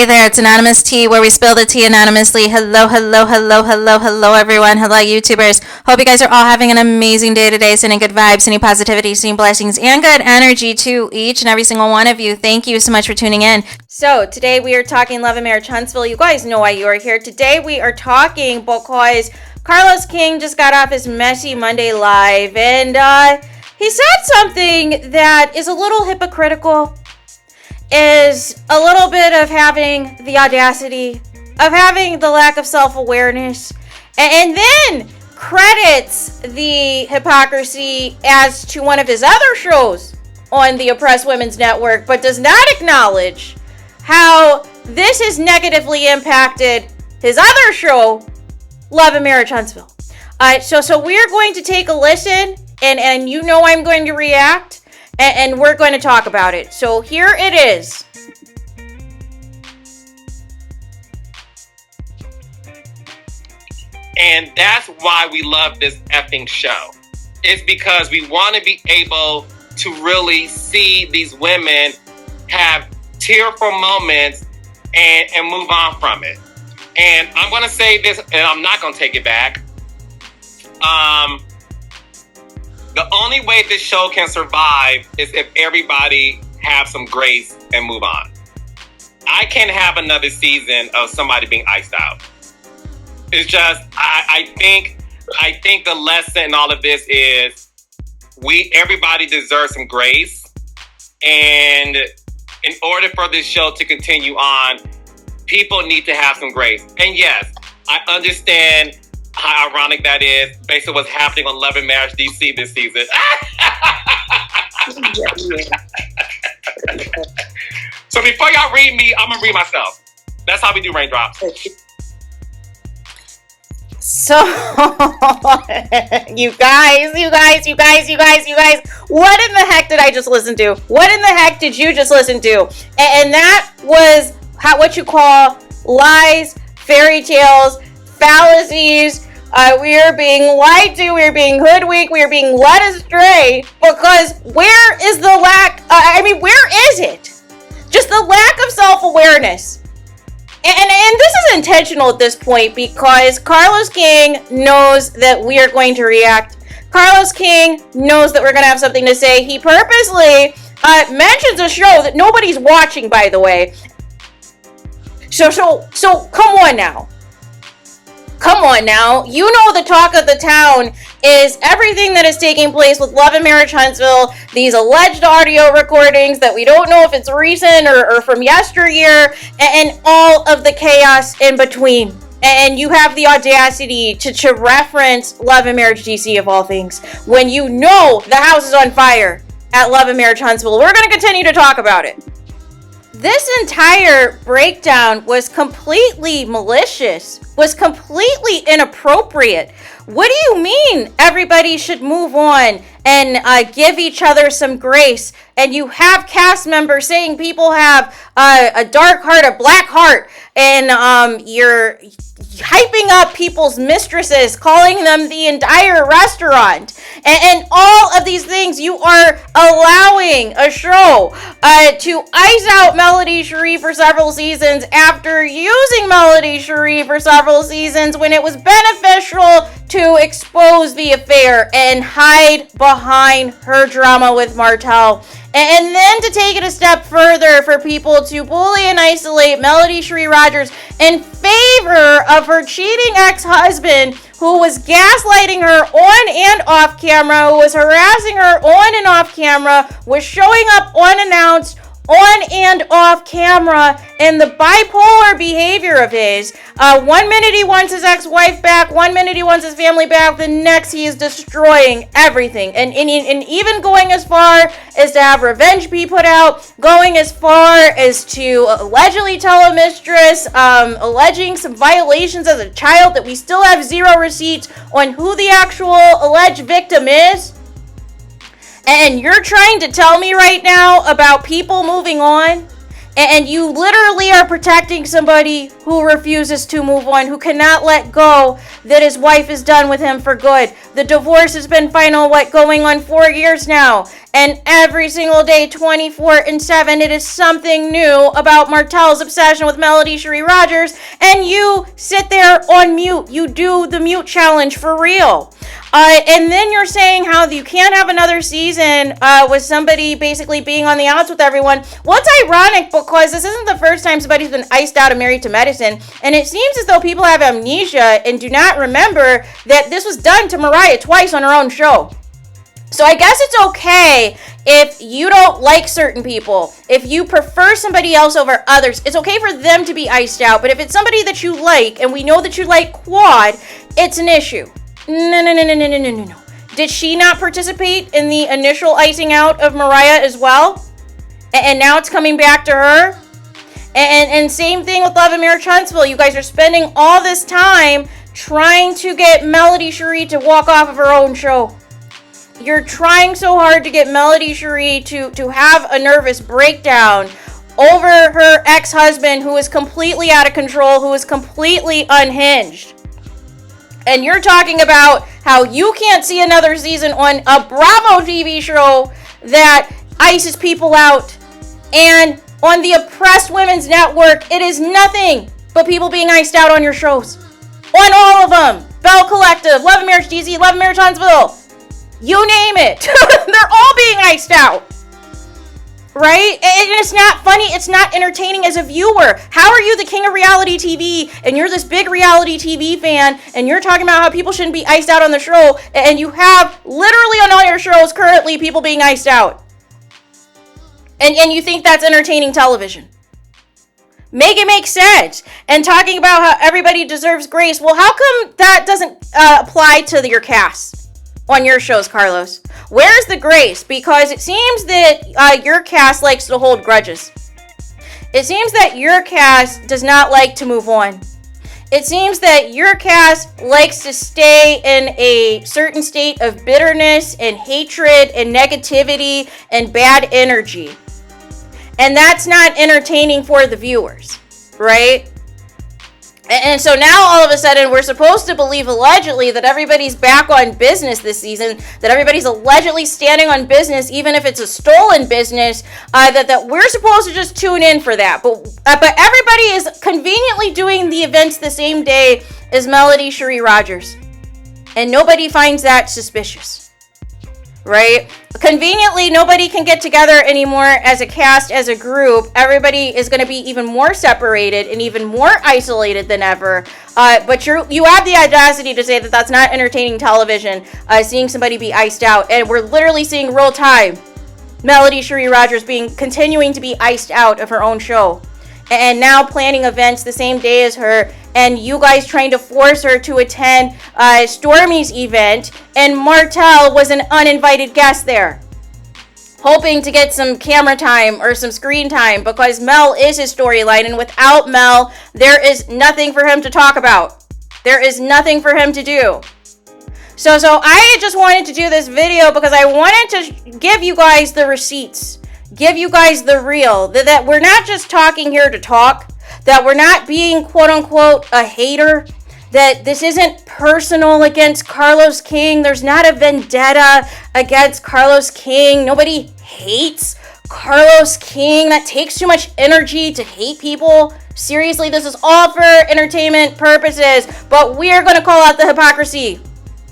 there, it's Anonymous Tea, where we spill the tea anonymously. Hello, hello, hello, hello, hello, everyone. Hello, YouTubers. Hope you guys are all having an amazing day today, sending good vibes, sending positivity, sending blessings, and good energy to each and every single one of you. Thank you so much for tuning in. So, today we are talking Love and Marriage Huntsville. You guys know why you are here. Today we are talking because Carlos King just got off his Messy Monday Live, and he said something that is a little hypocritical. Is a little bit of having the audacity, of having the lack of self-awareness, and then credits the hypocrisy as to one of his other shows on the Oppressed Women's Network, but does not acknowledge how this has negatively impacted his other show, Love and Marriage Huntsville. So we're going to take a listen, and you know I'm going to react. And we're going to talk about it. So here it is. And that's why we love this effing show. It's because we want to be able to really see these women have tearful moments and move on from it. And I'm going to say this, and I'm not going to take it back. The only way this show can survive is if everybody have some grace and move on. I can't have another season of somebody being iced out. It's just, I think the lesson in all of this is everybody deserves some grace. And in order for this show to continue on, people need to have some grace. And yes, I understand how ironic that is based on what's happening on Love and Marriage DC this season. So before y'all read me, I'm going to read myself. That's how we do raindrops. So, you guys, what in the heck did I just listen to? What in the heck did you just listen to? And that was what you call lies, fairy tales, fallacies. We are being lied to, we are being hoodwinked, we are being led astray, because where is the lack, where is it? Just the lack of self-awareness. And this is intentional at this point, because Carlos King knows that we are going to react. Carlos King knows that we're going to have something to say. He purposely mentions a show that nobody's watching, by the way. So come on now. Come on now, you know the talk of the town is everything that is taking place with Love and Marriage Huntsville, these alleged audio recordings that we don't know if it's recent or from yesteryear, and all of the chaos in between. And you have the audacity to reference Love and Marriage DC of all things, when you know the house is on fire at Love and Marriage Huntsville. We're going to continue to talk about it. This entire breakdown was completely malicious, was completely inappropriate. What do you mean everybody should move on and give each other some grace? And you have cast members saying people have a dark heart, a black heart, and you're hyping up people's mistresses, calling them the entire restaurant, and all of these things. You are allowing a show to ice out Melody Cherie for several seasons after using Melody Cherie for several seasons when it was beneficial to expose the affair and hide behind her drama with Martell. And then to take it a step further for people to bully and isolate Melody Cherie Rogers in favor of her cheating ex-husband, who was gaslighting her on and off camera, who was harassing her on and off camera, was showing up unannounced on and off camera, and the bipolar behavior of his. 1 minute he wants his ex-wife back, 1 minute he wants his family back, the next he is destroying everything. And even going as far as to have revenge be put out, going as far as to allegedly tell a mistress, alleging some violations as a child that we still have zero receipts on who the actual alleged victim is. And you're trying to tell me right now about people moving on And you literally are protecting somebody who refuses to move on, who cannot let go that his wife is done with him for good. The divorce has been final, going on 4 years now. And every single day, 24/7, it is something new about Martel's obsession with Melody Cherie Rogers. And you sit there on mute. You do the mute challenge for real. And then you're saying how you can't have another season with somebody basically being on the outs with everyone. Well, it's ironic because this isn't the first time somebody's been iced out of Married to Medicine. And it seems as though people have amnesia and do not remember that this was done to Mariah twice on her own show. So I guess it's okay if you don't like certain people, if you prefer somebody else over others. It's okay for them to be iced out. But if it's somebody that you like, and we know that you like Quad, it's an issue. No. Did she not participate in the initial icing out of Mariah as well? And now it's coming back to her? And same thing with Love and Marriage Huntsville. You guys are spending all this time trying to get Melody Cherie to walk off of her own show. You're trying so hard to get Melody Cherie to have a nervous breakdown over her ex-husband who is completely out of control, who is completely unhinged. And you're talking about how you can't see another season on a Bravo TV show that ices people out. And on the Oppressed Women's Network, it is nothing but people being iced out on your shows. On all of them. Bell Collective, Love and Marriage DC, Love and Marriage Huntsville. You name it. They're all being iced out. Right? And it's not funny. It's not entertaining as a viewer. How are you the king of reality TV and you're this big reality TV fan and you're talking about how people shouldn't be iced out on the show and you have literally on all your shows currently people being iced out? And you think that's entertaining television? Make it make sense. And talking about how everybody deserves grace. Well, how come that doesn't apply to your cast on your shows, Carlos? Where's the grace? Because it seems that your cast likes to hold grudges. It seems that your cast does not like to move on. It seems that your cast likes to stay in a certain state of bitterness and hatred and negativity and bad energy. And that's not entertaining for the viewers, right? And so now all of a sudden we're supposed to believe allegedly that everybody's back on business this season, that everybody's allegedly standing on business, even if it's a stolen business, that we're supposed to just tune in for that. But everybody is conveniently doing the events the same day as Melody Cherie Rogers. And nobody finds that suspicious. Right? Conveniently, nobody can get together anymore as a cast, as a group. Everybody is going to be even more separated and even more isolated than ever. But you have the audacity to say that that's not entertaining television, seeing somebody be iced out. And we're literally seeing real time Melody Cherie Rogers continuing to be iced out of her own show. And now planning events the same day as her, and you guys trying to force her to attend Stormy's event, and Martel was an uninvited guest there, hoping to get some camera time or some screen time because Mel is his storyline, and without Mel, there is nothing for him to talk about. There is nothing for him to do. So I just wanted to do this video because I wanted to give you guys the receipts. Give you guys the real, that we're not just talking here to talk, that we're not being quote unquote a hater, that this isn't personal against Carlos King. There's not a vendetta against Carlos King. Nobody hates Carlos King. That takes too much energy to hate people. Seriously, this is all for entertainment purposes, but we are going to call out the hypocrisy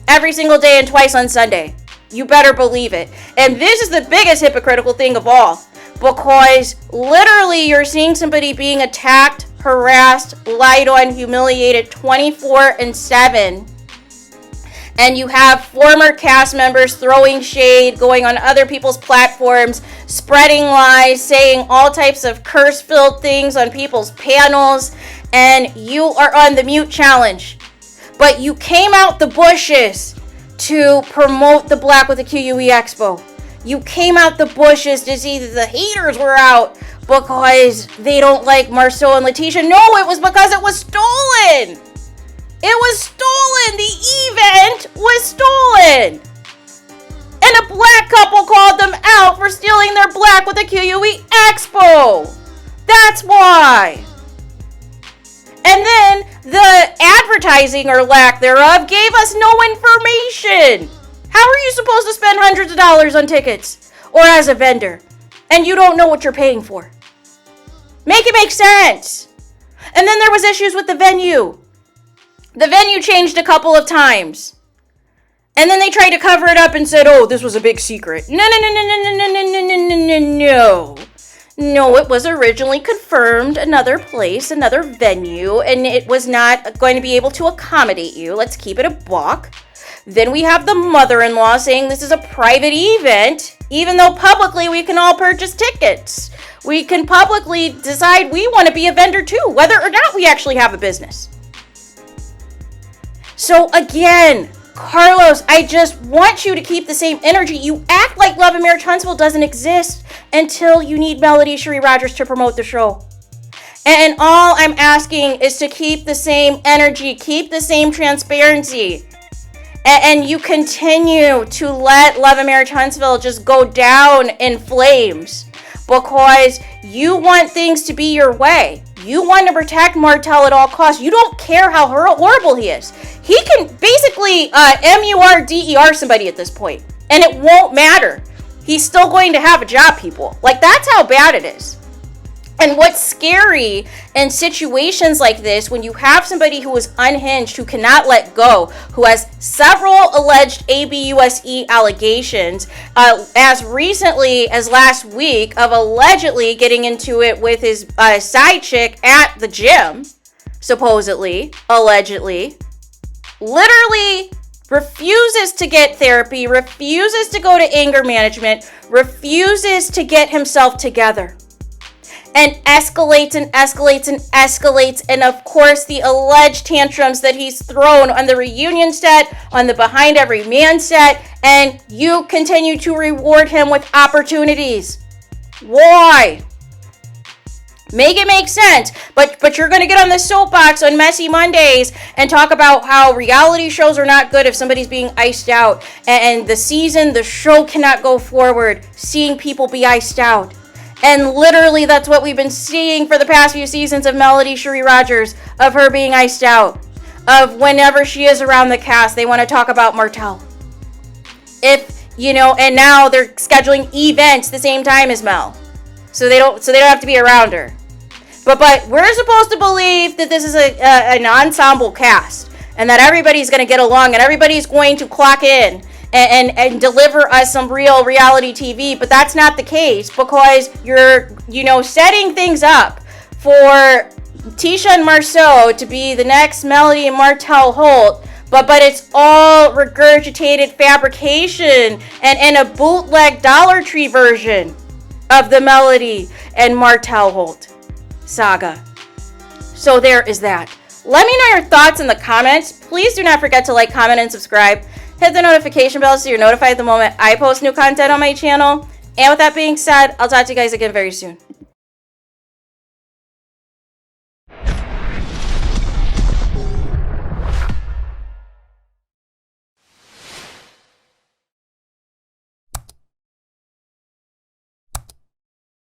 every single day and twice on Sunday. You better believe it. And this is the biggest hypocritical thing of all, because literally you're seeing somebody being attacked, harassed, lied on, humiliated 24/7. And you have former cast members throwing shade, going on other people's platforms, spreading lies, saying all types of curse-filled things on people's panels, and you are on the mute challenge. But you came out the bushes to promote the Black with the QUE Expo. You came out the bushes to see that the haters were out because they don't like Marceau and Letitia. No, it was because it was stolen. It was stolen. The event was stolen. And a black couple called them out for stealing their Black with the QUE Expo. That's why. And then the advertising or lack thereof gave us no information. How are you supposed to spend hundreds of dollars on tickets or as a vendor and you don't know what you're paying for? Make it make sense. And then there was issues with the venue. The venue changed a couple of times. And then they tried to cover it up and said, oh, this was a big secret. No. No, it was originally confirmed, another place, another venue, and it was not going to be able to accommodate you. Let's keep it a buck. Then we have the mother-in-law saying this is a private event, even though publicly we can all purchase tickets. We can publicly decide we want to be a vendor too, whether or not we actually have a business. So again, Carlos, I just want you to keep the same energy. You act like Love and Marriage Huntsville doesn't exist until you need Melody Cherie Rogers to promote the show. And all I'm asking is to keep the same energy, keep the same transparency. And you continue to let Love and Marriage Huntsville just go down in flames because you want things to be your way. You want to protect Martell at all costs. You don't care how horrible he is. He can basically MURDER somebody at this point, and it won't matter. He's still going to have a job, people. Like, that's how bad it is. And what's scary in situations like this, when you have somebody who is unhinged, who cannot let go, who has several alleged ABUSE allegations, as recently as last week of allegedly getting into it with his side chick at the gym, supposedly, allegedly, literally refuses to get therapy, refuses to go to anger management, refuses to get himself together. And escalates and escalates and escalates. And of course, the alleged tantrums that he's thrown on the reunion set, on the Behind Every Man set, and you continue to reward him with opportunities. Why? Make it make sense. But you're going to get on the soapbox on Messy Mondays and talk about how reality shows are not good if somebody's being iced out. And the show cannot go forward seeing people be iced out. And literally, that's what we've been seeing for the past few seasons of Melody Cherie Rogers, of her being iced out. Of whenever she is around the cast, they want to talk about Martell. And now they're scheduling events the same time as Mel. So they don't have to be around her. But we're supposed to believe that this is an ensemble cast. And that everybody's going to get along and everybody's going to clock in. And deliver us some real reality TV, but that's not the case because you're, setting things up for Tisha and Marceau to be the next Melody and Martell Holt, but it's all regurgitated fabrication and a bootleg Dollar Tree version of the Melody and Martell Holt saga. So there is that. Let me know your thoughts in the comments. Please do not forget to like, comment, and subscribe. Hit the notification bell so you're notified the moment I post new content on my channel. And with that being said, I'll talk to you guys again very soon.